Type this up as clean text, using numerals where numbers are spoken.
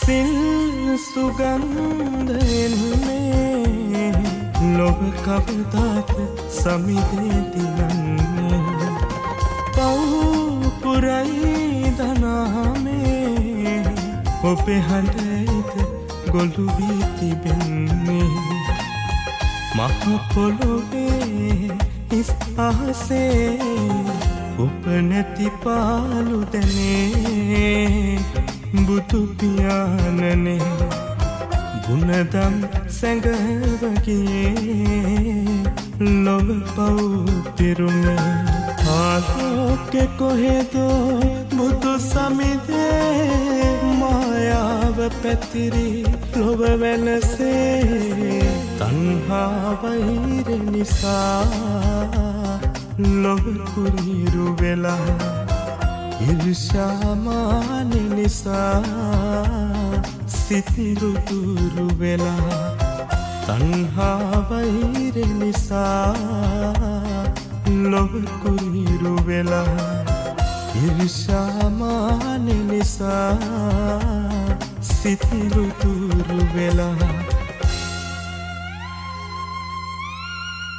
සිල් සුගන්ධ එන්නේ ලොව කවදාත් සමිදේති නන්නේ පව්පුරයි දනාමේ ඔබේ හඬයිද ගොළු වී තිබෙන්නේ මහ පොළොවේ හිස් අහසේ ඔබ නැති පාළු දැනේ බුදු පියාණනේ ගුණදම් සැඟවගේ ලොව පව් පිරුමේ ආලෝකෙ කොහෙදෝ බුදු සමිදේ මායාව පැතිරි ලොව වෙනසේ තණ්හා වෛර නිසා ලොව කුරිරු වෙලා ඊර්ෂ්‍යා මාන නිසා සිතිරු දුරු වෙලා තණ්හා වෛර නිසා ලොව කුරිරු වෙලා ඊර්ෂ්‍යා මාන නිසා සිතිරු දුරු වෙලා